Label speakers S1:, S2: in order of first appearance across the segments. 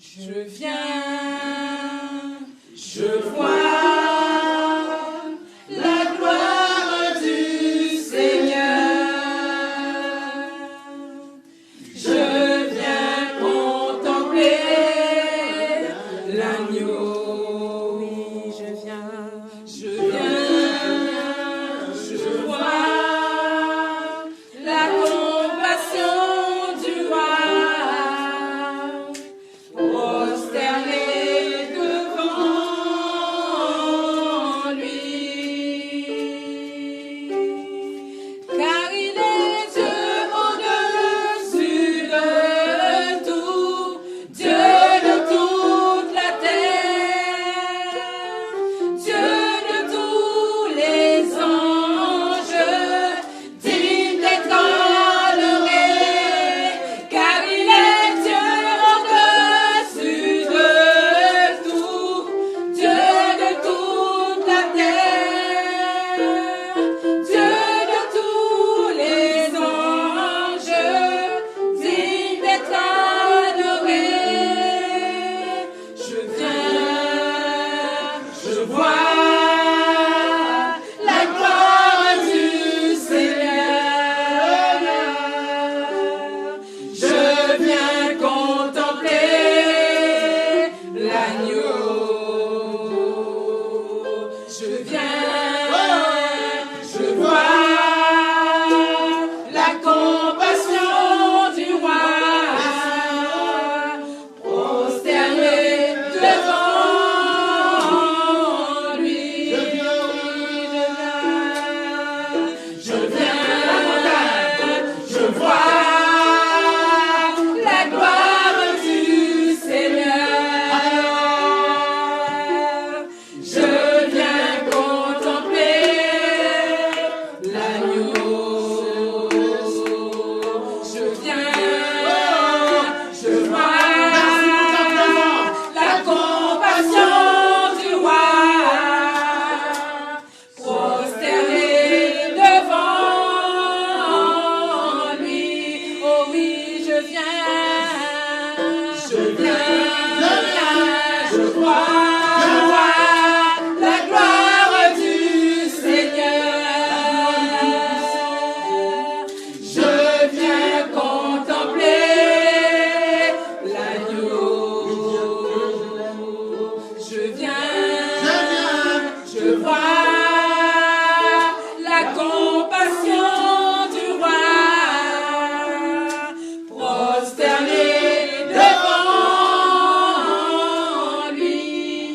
S1: Je viens, je vois la gloire du Seigneur. Je viens contempler l'agneau. Oui, je viens, je vois la compassion du roi. Prosterné devant lui, car il est Dieu au-dessus de tout, Dieu de toute la terre, Dieu de tous les anges, digne d'être adoré, car il est Dieu au-dessus de tout, Dieu de toute la terre, Dieu de tous les anges, digne d'être adoré. Je viens, je vois la gloire du Seigneur. Je viens contempler l'agneau. Je vois la compassion du roi. Prosterné devant lui. Je vois la gloire du Seigneur. Je viens contempler l'agneau. Je vois la compassion du roi. Prosterné devant lui. Oh oui, je vois la gloire du Seigneur. Je viens contempler l'agneau. Je vois la compassion du roi. Prosterné devant lui.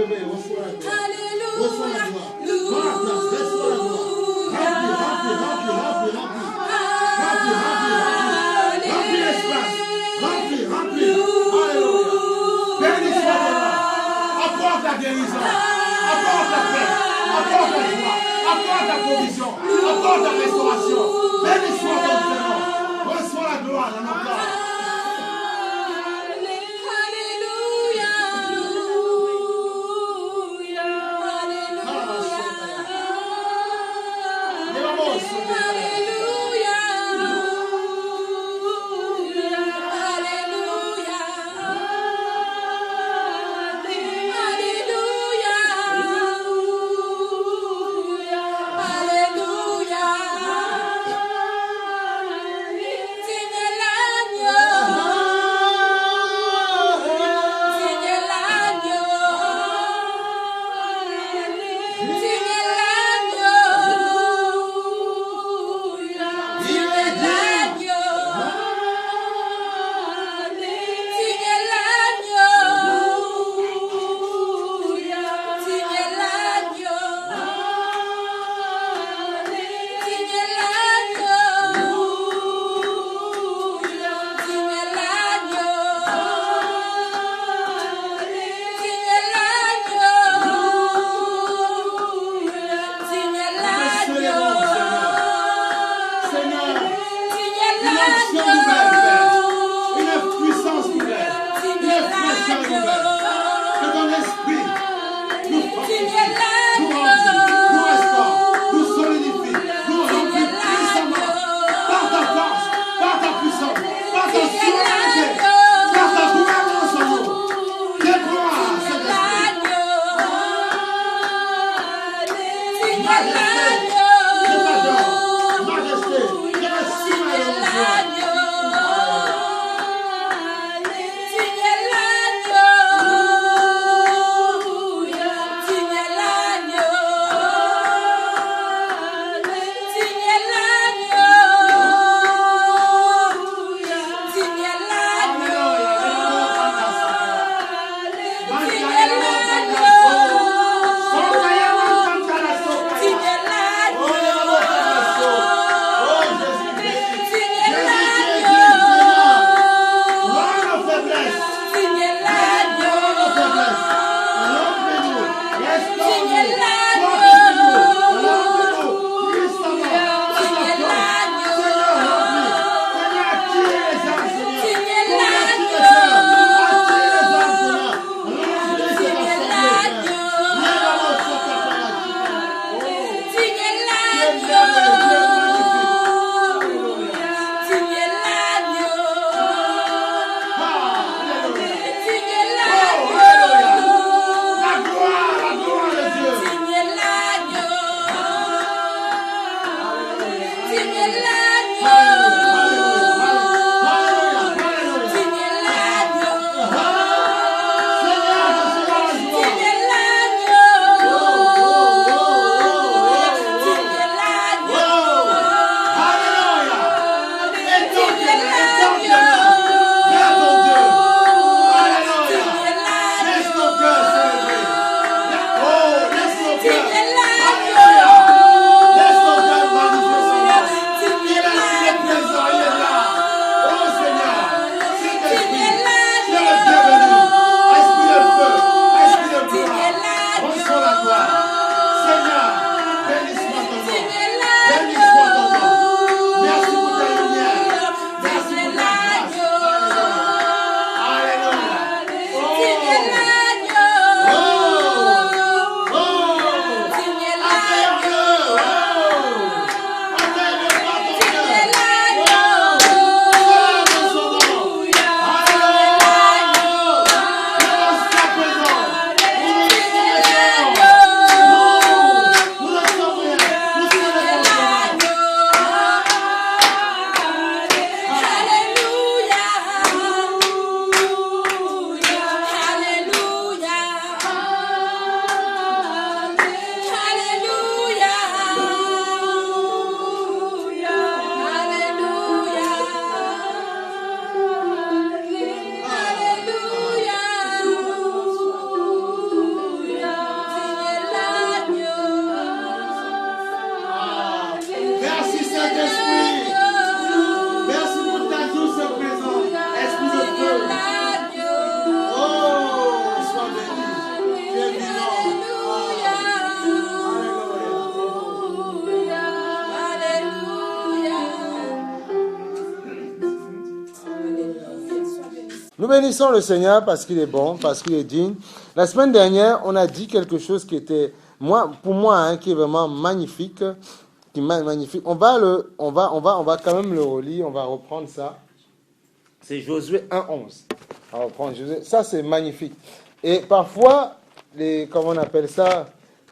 S2: lever, reçois la gloire. Reçois la gloire. Prends la place, reçois la gloire. Remplis l'espace. Remplis. Alléluia. Béni soit ton nom. Apporte la guérison. Apporte la paix. Apporte la joie. Apporte la provision. Apporte la restauration. Béni soit ton Seigneur. Reçois la gloire dans nos corps.
S3: Nous bénissons le Seigneur parce qu'il est bon, parce qu'il est digne. La semaine dernière, on a dit quelque chose qui était, pour moi, qui est vraiment magnifique, magnifique. On va quand même le relire, on va reprendre ça. C'est Josué 1:11. On va reprendre Josué. Ça, c'est magnifique. Et parfois, comment on appelle ça,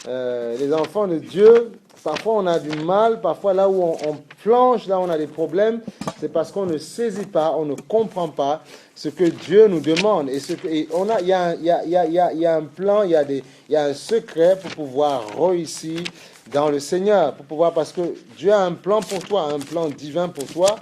S3: les enfants de Dieu, parfois on a du mal, parfois là où on planche, là où on a des problèmes, c'est parce qu'on ne saisit pas, on ne comprend pas ce que Dieu nous demande. Il y a un plan, il y a un secret pour pouvoir réussir dans le Seigneur, parce que Dieu a un plan pour toi, un plan divin pour toi.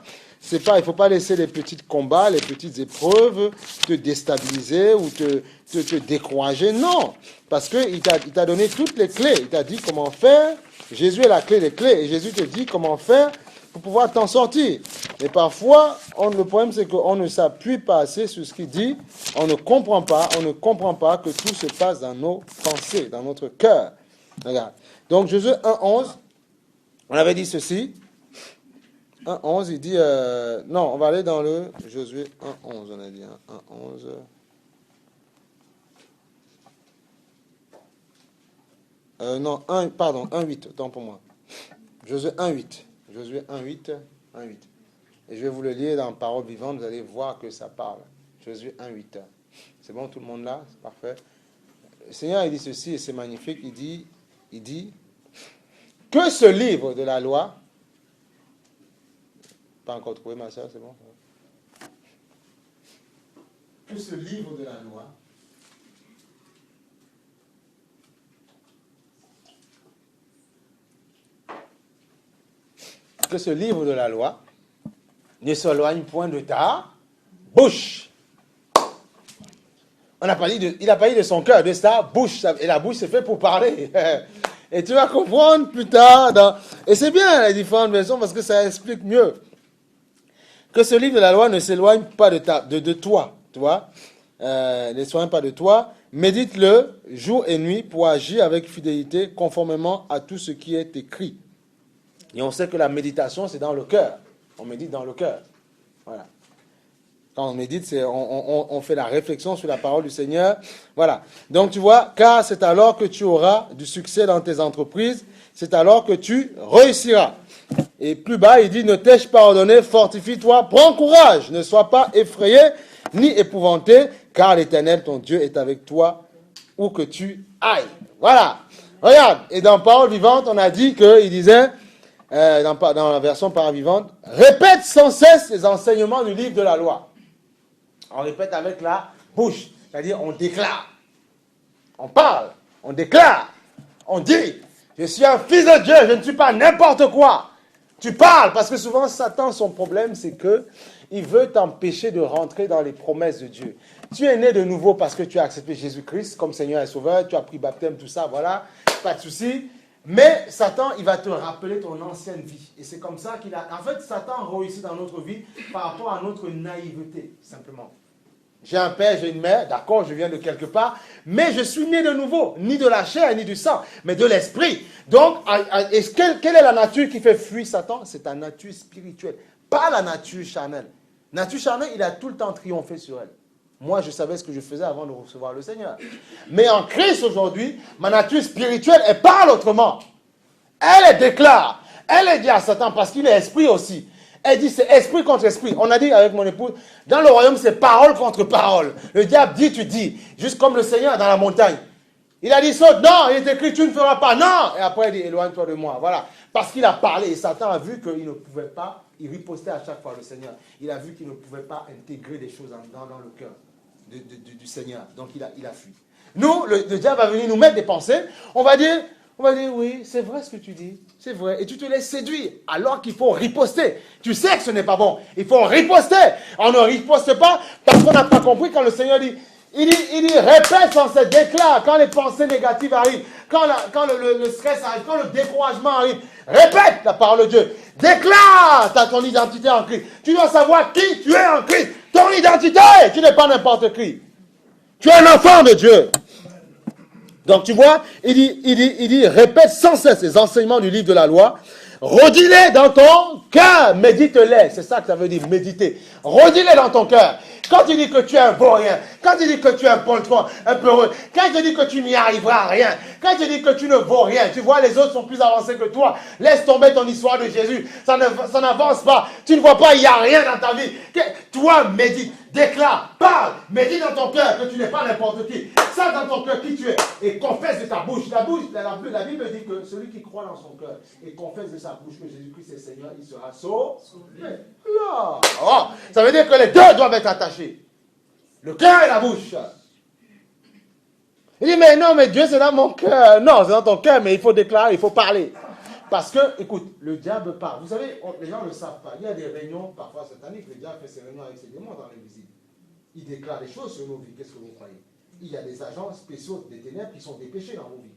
S3: Il ne faut pas laisser les petits combats, les petites épreuves te déstabiliser ou te décourager. Non, parce qu'il t'a donné toutes les clés. Il t'a dit comment faire. Jésus est la clé des clés. Et Jésus te dit comment faire pour pouvoir t'en sortir. Et parfois, le problème, c'est qu'on ne s'appuie pas assez sur ce qu'il dit. On ne comprend pas que tout se passe dans nos pensées, dans notre cœur. Regarde. Donc, Josué 1:11, on avait dit ceci. 1:11, il dit... non, on va aller dans le Josué 1:11, on a dit. 1:11. Non, 1:8, autant pour moi. Josué 1:8. Josué 1:8. Et je vais vous le lire dans Parole vivante, vous allez voir que ça parle. Josué 1:8. C'est bon, tout le monde là? C'est parfait. Le Seigneur, il dit ceci, et c'est magnifique. Il dit que ce livre de la loi... Pas encore trouvé, ma soeur, c'est bon? Que ce livre de la loi ne s'éloigne point de ta bouche. Il n'a pas dit de son cœur, de sa bouche. Et la bouche, c'est fait pour parler. Et tu vas comprendre plus tard. Et c'est bien les différentes versions parce que ça explique mieux. Que ce livre de la loi ne s'éloigne pas de toi, tu vois, ne s'éloigne pas de toi. Médite-le jour et nuit pour agir avec fidélité conformément à tout ce qui est écrit. Et on sait que la méditation, c'est dans le cœur. On médite dans le cœur. Voilà. Quand on médite, on fait la réflexion sur la parole du Seigneur. Voilà. Donc tu vois, car c'est alors que tu auras du succès dans tes entreprises. C'est alors que tu réussiras. Et plus bas, il dit, ne t'ai-je pas ordonné, fortifie-toi, prends courage, ne sois pas effrayé, ni épouvanté, car l'Éternel, ton Dieu, est avec toi, où que tu ailles. Voilà. Regarde, et dans Parole vivante, on a dit qu'il disait, dans la version Parole vivante, répète sans cesse les enseignements du livre de la loi. On répète avec la bouche, c'est-à-dire on déclare, on parle, on déclare, on dit, je suis un fils de Dieu, je ne suis pas n'importe quoi. Tu parles, parce que souvent, Satan, son problème, c'est que il veut t'empêcher de rentrer dans les promesses de Dieu. Tu es né de nouveau parce que tu as accepté Jésus-Christ comme Seigneur et Sauveur, tu as pris baptême, tout ça, voilà, pas de souci. Mais Satan, il va te rappeler ton ancienne vie. Et c'est comme ça qu'il a... En fait, Satan réussit dans notre vie par rapport à notre naïveté, simplement. J'ai un père, j'ai une mère, d'accord, je viens de quelque part, mais je suis né de nouveau, ni de la chair, ni du sang, mais de l'esprit. Donc, quelle est la nature qui fait fuir Satan? C'est ta nature spirituelle, pas la nature charnelle. Nature charnelle, il a tout le temps triomphé sur elle. Moi, je savais ce que je faisais avant de recevoir le Seigneur. Mais en Christ aujourd'hui, ma nature spirituelle, elle parle autrement. Elle déclare, elle dit à Satan, parce qu'il est esprit aussi. Elle dit c'est esprit contre esprit. On a dit avec mon épouse, dans le royaume c'est parole contre parole. Le diable dit, tu dis. Juste comme le Seigneur dans la montagne. Il a dit saute, non, il est écrit tu ne feras pas, non. Et après il dit éloigne-toi de moi. Voilà. Parce qu'il a parlé et Satan a vu qu'il ne pouvait pas, il ripostait à chaque fois le Seigneur. Il a vu qu'il ne pouvait pas intégrer des choses dans le cœur du Seigneur. Donc il a fui. Nous, le diable va venir nous mettre des pensées. On va dire oui, c'est vrai ce que tu dis, c'est vrai. Et tu te laisses séduire, alors qu'il faut riposter. Tu sais que ce n'est pas bon, il faut riposter. On ne riposte pas parce qu'on n'a pas compris quand le Seigneur dit, il dit, répète sans cesse, déclare, quand les pensées négatives arrivent, quand le stress arrive, quand le découragement arrive, répète la parole de Dieu. Déclare ton identité en Christ. Tu dois savoir qui tu es en Christ. Ton identité, tu n'es pas n'importe qui. Tu es un enfant de Dieu. Donc tu vois, il dit, répète sans cesse les enseignements du livre de la loi. redis-les dans ton cœur, médite-les. C'est ça que ça veut dire, méditer. Redis-les dans ton cœur. Quand tu dis que tu es un vaurien, quand tu dis que tu es un poltron, un peureux, quand tu dis que tu n'y arriveras à rien, quand tu dis que tu ne vaux rien, tu vois les autres sont plus avancés que toi, laisse tomber ton histoire de Jésus, ça n'avance pas, tu ne vois pas, il n'y a rien dans ta vie. Toi, médite, déclare, parle, médite dans ton cœur que tu n'es pas n'importe qui. Ça dans ton cœur qui tu es et confesse de ta bouche. La Bible dit que celui qui croit dans son cœur et confesse de sa bouche que Jésus-Christ est Seigneur, il sera sauvé. Oh, ça veut dire que les deux doivent être attachés. Le cœur et la bouche. Il dit, mais non, mais Dieu c'est dans mon cœur. Non, c'est dans ton cœur, mais il faut déclarer, il faut parler. Parce que, écoute, le diable parle. Vous savez, les gens ne le savent pas. Il y a des réunions, parfois sataniques, le diable fait ses réunions avec ses démons dans l'invisible. Il déclare des choses sur nos vies. Qu'est-ce que vous croyez? Il y a des agents spéciaux des ténèbres qui sont dépêchés dans vos vies.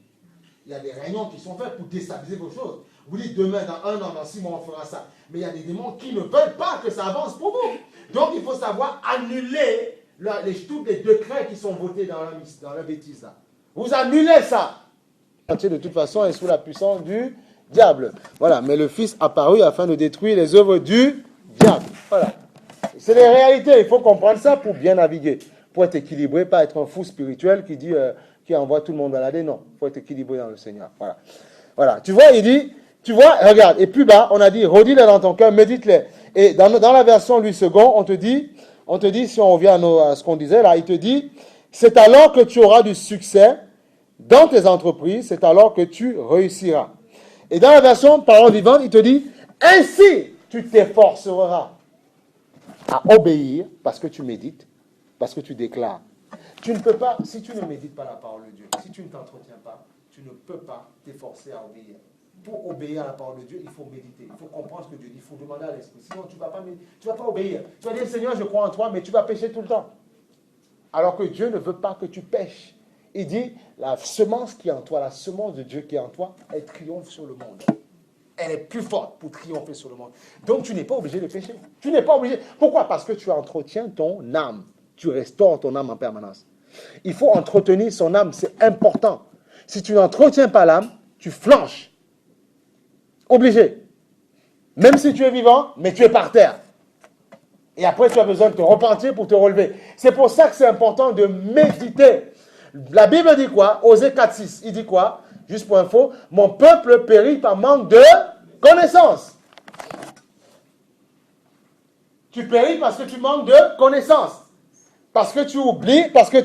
S3: Il y a des réunions qui sont faites pour déstabiliser vos choses. Vous dites demain, dans 1 an, dans 6 mois, on fera ça. Mais il y a des démons qui ne veulent pas que ça avance pour vous. Donc il faut savoir annuler tous les décrets qui sont votés dans la bêtise. Là. Vous annulez ça. De toute façon, est sous la puissance du diable. Voilà. Mais le Fils apparut afin de détruire les œuvres du diable. Voilà. C'est les réalités. Il faut comprendre ça pour bien naviguer. Pour être équilibré, pas être un fou spirituel qui dit, qui envoie tout le monde à la dé. Non. Il faut être équilibré dans le Seigneur. Voilà. Voilà. Tu vois, il dit, tu vois, regarde. Et plus bas, on a dit, redis-les dans ton cœur, médite-les. Et dans la version Louis II, on te dit, si on revient à ce qu'on disait là, il te dit, c'est alors que tu auras du succès dans tes entreprises, c'est alors que tu réussiras. Et dans la version Parole vivante, il te dit, ainsi tu t'efforceras à obéir parce que tu médites, parce que tu déclares. Tu ne peux pas, si tu ne médites pas la parole de Dieu, si tu ne t'entretiens pas, tu ne peux pas t'efforcer à obéir. Pour obéir à la parole de Dieu, il faut méditer, il faut comprendre ce que Dieu dit, il faut demander à l'Esprit. Sinon, tu ne vas pas obéir. Tu vas dire, Seigneur, je crois en toi, mais tu vas pécher tout le temps. Alors que Dieu ne veut pas que tu pêches. Il dit, la semence qui est en toi, la semence de Dieu qui est en toi, elle triomphe sur le monde. Elle est plus forte pour triompher sur le monde. Donc, tu n'es pas obligé de pécher. Tu n'es pas obligé. Pourquoi? Parce que tu entretiens ton âme. Tu restaures ton âme en permanence. Il faut entretenir son âme, c'est important. Si tu n'entretiens pas l'âme, tu flanches. Obligé. Même si tu es vivant, mais tu es par terre. Et après, tu as besoin de te repentir pour te relever. C'est pour ça que c'est important de méditer. La Bible dit quoi? Osée 4:6. Il dit quoi? Juste pour info, mon peuple périt par manque de connaissance. Tu péris parce que tu manques de connaissance. Parce que tu oublies, parce que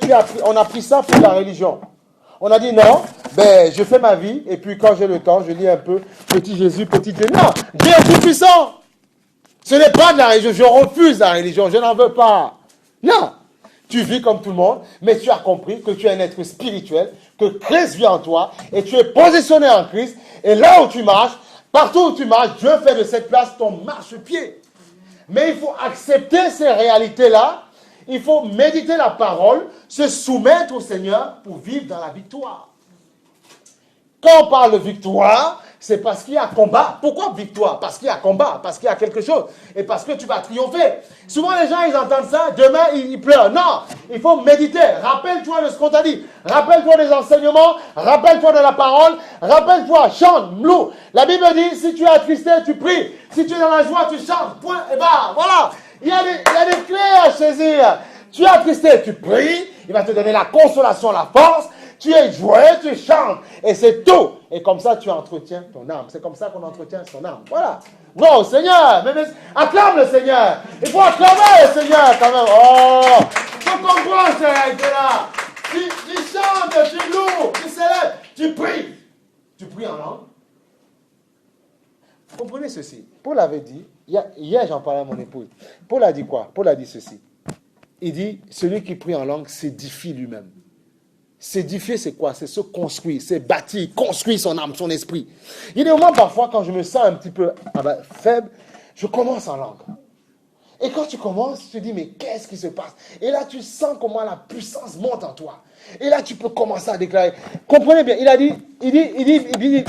S3: on a pris ça pour la religion. On a dit non, ben je fais ma vie, et puis quand j'ai le temps, je lis un peu, petit Jésus, petit Dieu. Non, Dieu est tout puissant. Ce n'est pas de la religion, je refuse la religion, je n'en veux pas. Non, tu vis comme tout le monde, mais tu as compris que tu es un être spirituel, que Christ vit en toi, et tu es positionné en Christ, et là où tu marches, partout où tu marches, Dieu fait de cette place ton marchepied. Mais il faut accepter ces réalités-là, il faut méditer la parole, se soumettre au Seigneur pour vivre dans la victoire. Quand on parle de victoire, c'est parce qu'il y a combat. Pourquoi victoire? Parce qu'il y a combat, parce qu'il y a quelque chose. Et parce que tu vas triompher. Souvent les gens, ils entendent ça, demain, ils pleurent. Non, il faut méditer. Rappelle-toi de ce qu'on t'a dit. Rappelle-toi des enseignements. Rappelle-toi de la parole. Rappelle-toi, chante, mlou. La Bible dit, si tu es attristé, tu pries. Si tu es dans la joie, tu chantes. Point et barre. Voilà. Il y a des clés à saisir. Tu es attristé, tu pries. Il va te donner la consolation, la force. Tu es joyeux, tu chantes. Et c'est tout. Et comme ça, tu entretiens ton âme. C'est comme ça qu'on entretient son âme. Voilà. Non, Seigneur. Mais acclame le Seigneur. Il faut acclamer le Seigneur quand même. Oh. Tu comprends ces réalités-là. Tu chantes, tu loues, tu célèbres, tu pries. Tu pries en langue. Comprenez ceci. Paul avait dit, hier j'en parlais à mon épouse. Paul a dit quoi? Paul a dit ceci. Il dit, celui qui prie en langue s'édifie lui-même. S'édifier, c'est quoi? C'est se construire, c'est bâtir, construire son âme, son esprit. Il y a des moments parfois, quand je me sens un petit peu faible, je commence en langue. Et quand tu commences, tu te dis, mais qu'est-ce qui se passe? Et là, tu sens comment la puissance monte en toi. Et là, tu peux commencer à déclarer. Comprenez bien,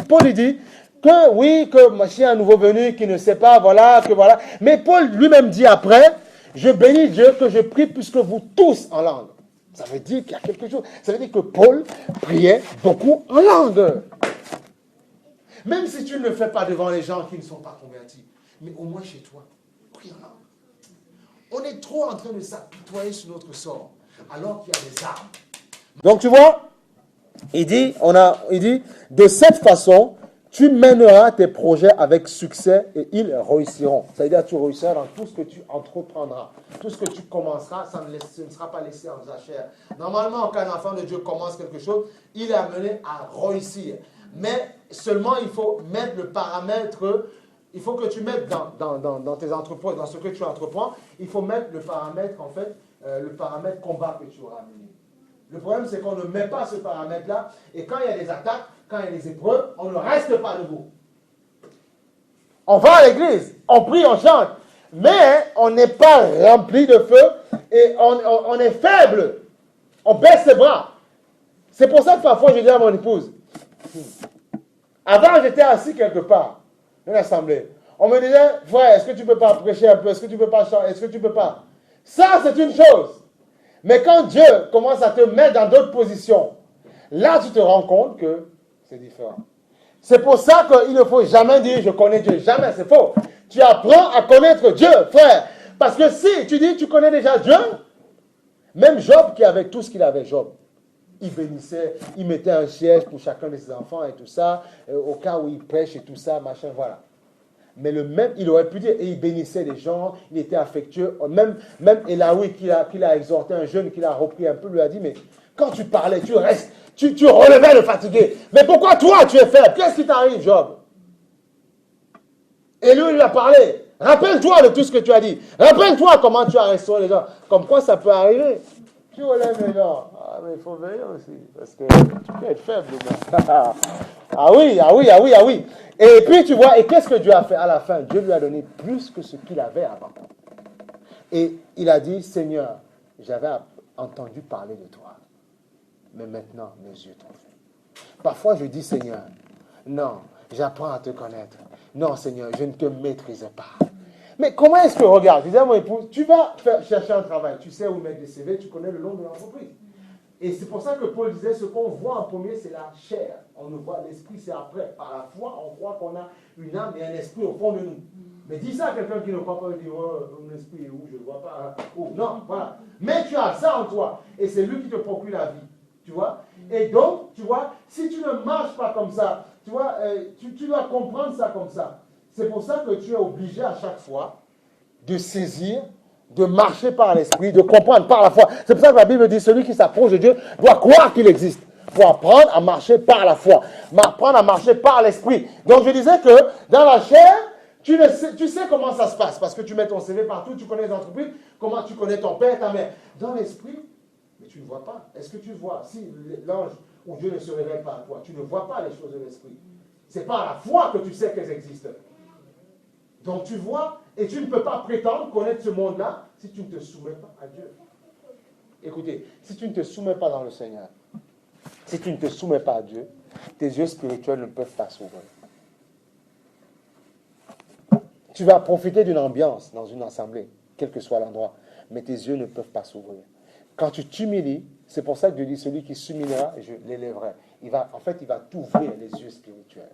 S3: Paul dit, que oui, que Mashiach est un nouveau venu qui ne sait pas, voilà. Mais Paul lui-même dit après, je bénis Dieu que je prie puisque vous tous en langue. Ça veut dire qu'il y a quelque chose. Ça veut dire que Paul priait beaucoup en langue. Même si tu ne le fais pas devant les gens qui ne sont pas convertis, mais au moins chez toi, prie en langue. On est trop en train de s'apitoyer sur notre sort, alors qu'il y a des armes. Donc tu vois, il dit, de cette façon, tu mèneras tes projets avec succès et ils réussiront. C'est-à-dire tu réussiras dans tout ce que tu entreprendras. Tout ce que tu commenceras, ce ne sera pas laissé en jachère. Normalement, quand un enfant de Dieu commence quelque chose, il est amené à réussir. Mais seulement, il faut mettre le paramètre, il faut que tu mettes dans tes entreprises, dans ce que tu entreprends, il faut mettre le paramètre, en fait, le paramètre combat que tu auras mené. Le problème, c'est qu'on ne met pas ce paramètre-là, et quand il y a des attaques, quand il y a des épreuves, on ne reste pas debout. On va à l'église, on prie, on chante, mais on n'est pas rempli de feu, et on est faible. On baisse ses bras. C'est pour ça que parfois je dis à mon épouse, avant j'étais assis quelque part, dans l'assemblée. On me disait, frère, est-ce que tu ne peux pas prêcher un peu? Est-ce que tu ne peux pas chanter? Est-ce que tu ne peux pas? Ça, c'est une chose. Mais quand Dieu commence à te mettre dans d'autres positions, là, tu te rends compte que c'est différent. C'est pour ça qu'il ne faut jamais dire, je connais Dieu. Jamais, c'est faux. Tu apprends à connaître Dieu, frère. Parce que si tu dis, tu connais déjà Dieu, même Job, qui avait tout ce qu'il avait, Job, il bénissait, il mettait un siège pour chacun de ses enfants et tout ça, au cas où il prêche et tout ça, machin, voilà. Mais le même, il aurait pu dire, et il bénissait les gens, il était affectueux. Même Elaoui, qu'il a exhorté un jeune, qu'il a repris un peu, lui a dit, mais quand tu parlais, tu restes, tu relevais le fatigué. Mais pourquoi toi, tu es faible? Qu'est-ce qui t'arrive, Job? Et lui, il a parlé. Rappelle-toi de tout ce que tu as dit. Rappelle-toi comment tu as restauré les gens. Comme quoi ça peut arriver. Tu relèves les gens. Ah, mais il faut veiller aussi. Parce que tu peux être faible, moi. Ah oui. Et puis tu vois, et qu'est-ce que Dieu a fait à la fin? Dieu lui a donné plus que ce qu'il avait avant. Et il a dit, Seigneur, j'avais entendu parler de toi. Mais maintenant, mes yeux t'ont vu. Parfois, je dis, Seigneur, non, j'apprends à te connaître. Non, Seigneur, je ne te maîtrise pas. Mais comment est-ce que, regarde, je disais à mon épouse, tu vas chercher un travail, tu sais où mettre des CV, tu connais le nom de l'entreprise. Et c'est pour ça que Paul disait, ce qu'on voit en premier, c'est la chair. On ne voit l'esprit, c'est après. Par la foi, on croit qu'on a une âme et un esprit au fond de nous. Mais dis ça à quelqu'un qui ne croit pas, il dit, oh, mon esprit est où, je ne le vois pas. Oh, non, voilà. Mais tu as ça en toi. Et c'est lui qui te procure la vie. Tu vois? Et donc, tu vois, si tu ne marches pas comme ça, tu vois, tu dois comprendre ça comme ça. C'est pour ça que tu es obligé à chaque fois de saisir, de marcher par l'esprit, de comprendre par la foi. C'est pour ça que la Bible dit, celui qui s'approche de Dieu doit croire qu'il existe. Il faut apprendre à marcher par la foi, apprendre à marcher par l'esprit. Donc je disais que dans la chair, tu sais comment ça se passe, parce que tu mets ton CV partout, tu connais les entreprises, comment tu connais ton père, ta mère. Dans l'esprit, mais tu ne vois pas. Est-ce que tu vois? Si l'ange ou Dieu ne se révèle pas à toi, tu ne vois pas les choses de l'esprit. C'est par la foi que tu sais qu'elles existent. Donc tu vois, et tu ne peux pas prétendre connaître ce monde-là si tu ne te soumets pas à Dieu. Écoutez, si tu ne te soumets pas dans le Seigneur, si tu ne te soumets pas à Dieu, tes yeux spirituels ne peuvent pas s'ouvrir. Tu vas profiter d'une ambiance dans une assemblée, quel que soit l'endroit, mais tes yeux ne peuvent pas s'ouvrir. Quand tu t'humilies, c'est pour ça que Dieu dit, celui qui s'humiliera, je l'élèverai. Il va t'ouvrir les yeux spirituels.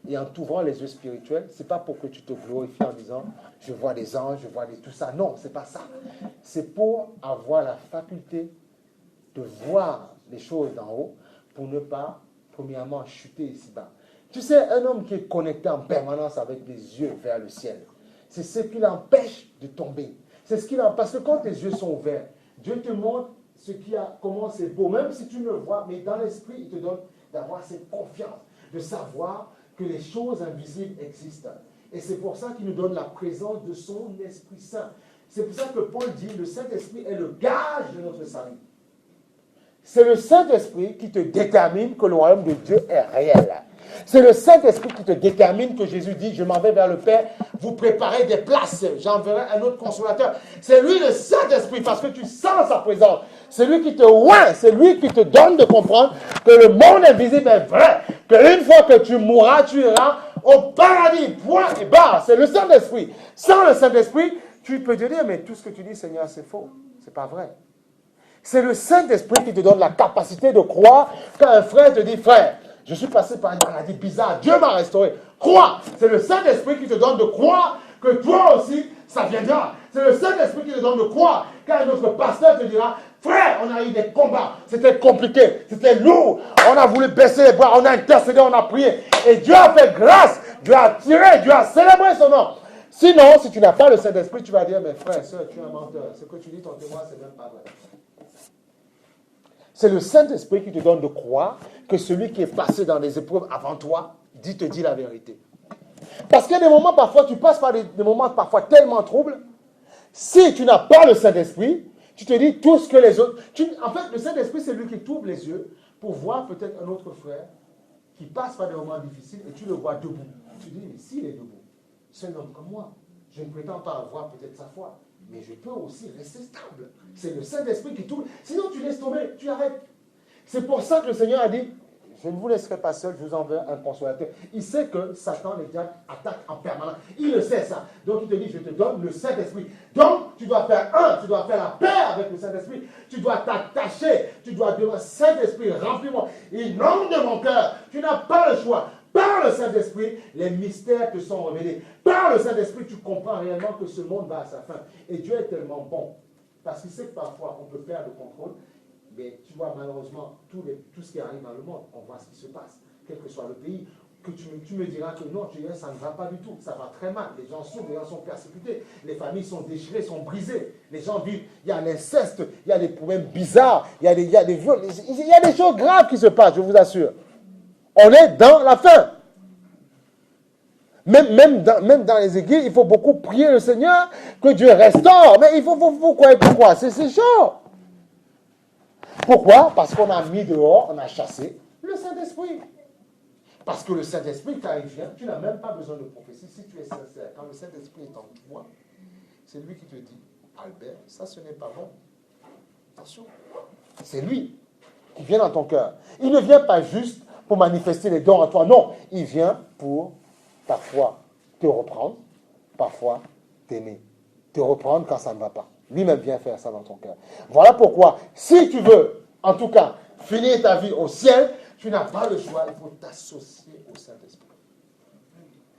S3: Et en t'ouvrant les yeux spirituels, ce n'est pas pour que tu te glorifies en disant, je vois des anges, je vois tout ça. Non, ce n'est pas ça. C'est pour avoir la faculté de voir les choses d'en haut, pour ne pas, premièrement, chuter ici-bas. Tu sais, un homme qui est connecté en permanence avec les yeux vers le ciel, c'est ce qui l'empêche de tomber. C'est ce qui l'empêche, parce que quand tes yeux sont ouverts, Dieu te montre comment c'est beau, même si tu ne le vois, mais dans l'esprit, il te donne d'avoir cette confiance, de savoir que les choses invisibles existent. Et c'est pour ça qu'il nous donne la présence de son Esprit Saint. C'est pour ça que Paul dit, le Saint-Esprit est le gage de notre salut. C'est le Saint-Esprit qui te détermine que le royaume de Dieu est réel. C'est le Saint-Esprit qui te détermine que Jésus dit, je m'en vais vers le Père, vous préparez des places, j'enverrai un autre consolateur. C'est lui le Saint-Esprit, parce que tu sens sa présence. C'est lui qui te oint, c'est lui qui te donne de comprendre que le monde invisible est vrai, qu'une fois que tu mourras, tu iras au paradis, point et barre. C'est le Saint-Esprit. Sans le Saint-Esprit, tu peux te dire, mais tout ce que tu dis, Seigneur, c'est faux, c'est pas vrai. C'est le Saint-Esprit qui te donne la capacité de croire quand un frère te dit, frère, Je suis passé par une maladie bizarre. Dieu m'a restauré. Crois. C'est le Saint-Esprit qui te donne de croire que toi aussi, ça viendra. C'est le Saint-Esprit qui te donne de croire. Car notre pasteur te dira, frère, on a eu des combats. C'était compliqué. C'était lourd. On a voulu baisser les bras. On a intercédé. On a prié. Et Dieu a fait grâce. Dieu a tiré. Dieu a célébré son nom. Sinon, si tu n'as pas le Saint-Esprit, tu vas dire, mais frère, soeur, tu es un menteur. Ce que tu dis, ton témoin, c'est même pas vrai. C'est le Saint-Esprit qui te donne de croire que celui qui est passé dans les épreuves avant toi te dit la vérité. Parce qu'il y a des moments, parfois, tu passes par des moments parfois tellement troubles. Si tu n'as pas le Saint-Esprit, tu te dis tout ce que les autres... En fait, le Saint-Esprit, c'est lui qui t'ouvre les yeux pour voir peut-être un autre frère qui passe par des moments difficiles et tu le vois debout. Tu te dis, mais s'il est debout, c'est un homme comme moi. Je ne prétends pas avoir peut-être sa foi, mais je peux aussi rester stable. C'est le Saint-Esprit qui t'ouvre. Sinon, tu laisses tomber, tu arrêtes. C'est pour ça que le Seigneur a dit, je ne vous laisserai pas seul, je vous enverrai un consolateur. Il sait que Satan, les diables, attaquent en permanence. Il le sait ça. Donc il te dit, je te donne le Saint-Esprit. Donc tu dois faire tu dois faire la paix avec le Saint-Esprit. Tu dois t'attacher, tu dois dire, Saint-Esprit, remplis-moi. Inonde de mon cœur. Tu n'as pas le choix. Par le Saint-Esprit, les mystères te sont révélés. Par le Saint-Esprit, tu comprends réellement que ce monde va à sa fin. Et Dieu est tellement bon. Parce qu'il sait que parfois, on peut perdre le contrôle. Mais tu vois, malheureusement, tout ce qui arrive dans le monde, on voit ce qui se passe. Quel que soit le pays, que tu me diras que non, ça ne va pas du tout. Ça va très mal. Les gens souffrent, les gens sont persécutés. Les familles sont déchirées, sont brisées. Les gens vivent. Il y a l'inceste, il y a des problèmes bizarres, il y a des viols. Il y a des choses graves qui se passent, je vous assure. On est dans la fin. Même dans les églises, il faut beaucoup prier le Seigneur que Dieu restaure. Mais il faut croire pourquoi. C'est chaud. Pourquoi? Parce qu'on a mis dehors, on a chassé le Saint-Esprit. Parce que le Saint-Esprit, quand il vient, tu n'as même pas besoin de prophétie. Si tu es sincère, quand le Saint-Esprit est en toi, c'est lui qui te dit, Albert, ça ce n'est pas bon. Attention. C'est lui qui vient dans ton cœur. Il ne vient pas juste pour manifester les dons en toi. Non, il vient pour parfois te reprendre, parfois t'aimer. Te reprendre quand ça ne va pas. Lui-même vient faire ça dans ton cœur. Voilà pourquoi, si tu veux, en tout cas, finir ta vie au ciel, tu n'as pas le choix, il faut t'associer au Saint-Esprit.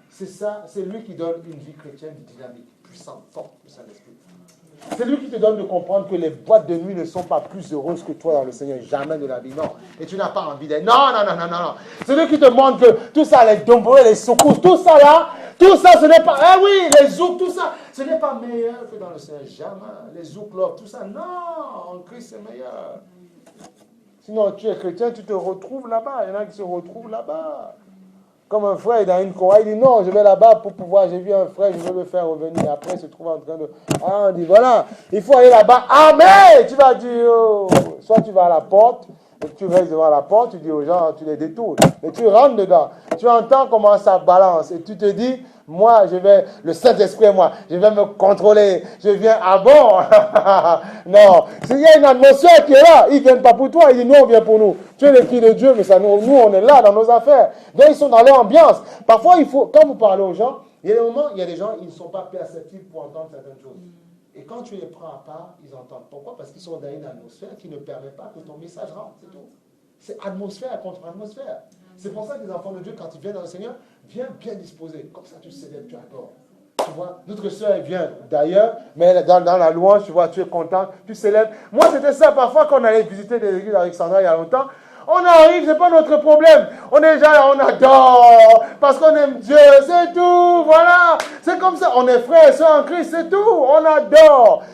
S3: C'est ça, c'est lui qui donne une vie chrétienne dynamique, puissante, forte, le Saint-Esprit. C'est lui qui te donne de comprendre que les boîtes de nuit ne sont pas plus heureuses que toi dans le Seigneur. Jamais de la vie, non. Et tu n'as pas envie d'être. Non. C'est lui qui te montre que tout ça, les dombourés, les secousses, tout ça là, tout ça, ce n'est pas. Ah oui, les zouks, tout ça, ce n'est pas meilleur que dans le Seigneur. Jamais. Les zouks, tout ça, non. En Christ, c'est meilleur. Sinon, tu es chrétien, tu te retrouves là-bas. Il y en a qui se retrouvent là-bas. Comme un frère dans une chorale, il dit non, je vais là-bas pour pouvoir, j'ai vu un frère, je veux le faire revenir. Après, il se trouve en train de... Ah, on dit voilà, il faut aller là-bas. Amen. Tu vas dire, oh. Soit tu vas à la porte, et tu restes devant la porte, tu dis aux gens, tu les détournes. Et tu rentres dedans, tu entends comment ça balance, et tu te dis, moi, le Saint-Esprit, moi, je vais me contrôler. Je viens, ah bon? Non. S'il y a une atmosphère qui est là, ils ne viennent pas pour toi, ils disent, nous, on vient pour nous. Tu es le fils de Dieu, mais ça, nous, on est là dans nos affaires. Donc, ils sont dans leur ambiance. Parfois, quand vous parlez aux gens, il y a des moments, il y a des gens, ils ne sont pas perceptifs pour entendre certaines choses. Et quand tu les prends à part, ils entendent. Pourquoi? Parce qu'ils sont dans une atmosphère qui ne permet pas que ton message rentre, c'est tout. C'est atmosphère contre atmosphère. C'est pour ça que les enfants de Dieu, quand ils viennent dans le Seigneur, viennent bien disposés. Comme ça, tu célèbres, tu adores. Tu vois, notre soeur, elle vient d'ailleurs, mais elle est dans la louange, tu vois, tu es content, tu célèbres. Moi, c'était ça, parfois, quand on allait visiter des églises d'Alexandrie il y a longtemps, on arrive, c'est pas notre problème. On est déjà là, on adore, parce qu'on aime Dieu, c'est tout, voilà. C'est comme ça, on est frères et sœurs en Christ, c'est tout, on adore.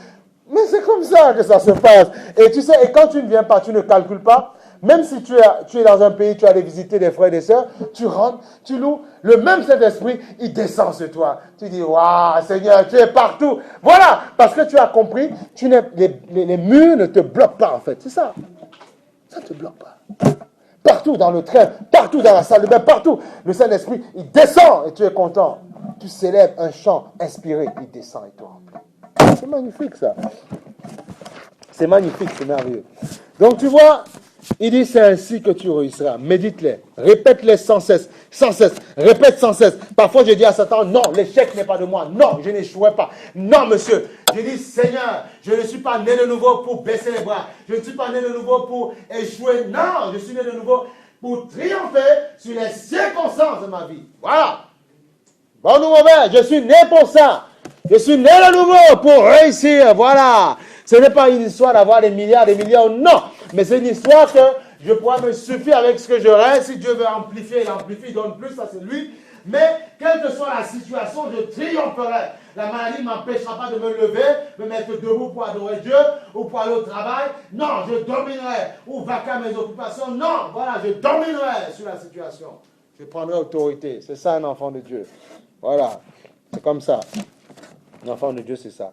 S3: Mais c'est comme ça que ça se passe. Et tu sais, et quand tu ne viens pas, tu ne calcules pas. Même si tu es dans un pays, tu allais visiter des frères et des sœurs, tu rentres, tu loues, le même Saint-Esprit, il descend sur toi. Tu dis, waouh, Seigneur, tu es partout. Voilà, parce que tu as compris, les murs ne te bloquent pas en fait. C'est ça. Ça ne te bloque pas. Partout dans le train, partout dans la salle de bain, partout. Le Saint-Esprit, il descend et tu es content. Tu célèbres un chant inspiré, il descend et te remplit. C'est magnifique ça. C'est magnifique, c'est merveilleux. Donc tu vois, il dit c'est ainsi que tu réussiras. Médite-les, répète-les sans cesse, répète sans cesse. Parfois je dis à Satan, non, l'échec n'est pas de moi, non, je n'échouerai pas. Non monsieur, je dis Seigneur, je ne suis pas né de nouveau pour baisser les bras, je ne suis pas né de nouveau pour échouer, non, je suis né de nouveau pour triompher sur les circonstances de ma vie. Voilà. Bon ou mauvais, je suis né pour ça. Je suis né de nouveau pour réussir. Voilà. Ce n'est pas une histoire d'avoir des milliards, non. Mais c'est une histoire que je pourrais me suffire avec ce que j'aurai. Si Dieu veut amplifier, il amplifie, il donne plus, ça c'est lui. Mais quelle que soit la situation, je triompherai. La maladie ne m'empêchera pas de me lever, me mettre debout pour adorer Dieu ou pour aller au travail. Non, je dominerai. Ou vaquer mes occupations. Non, voilà, je dominerai sur la situation. Je prendrai autorité. C'est ça un enfant de Dieu. Voilà, c'est comme ça. Un enfant de Dieu, c'est ça.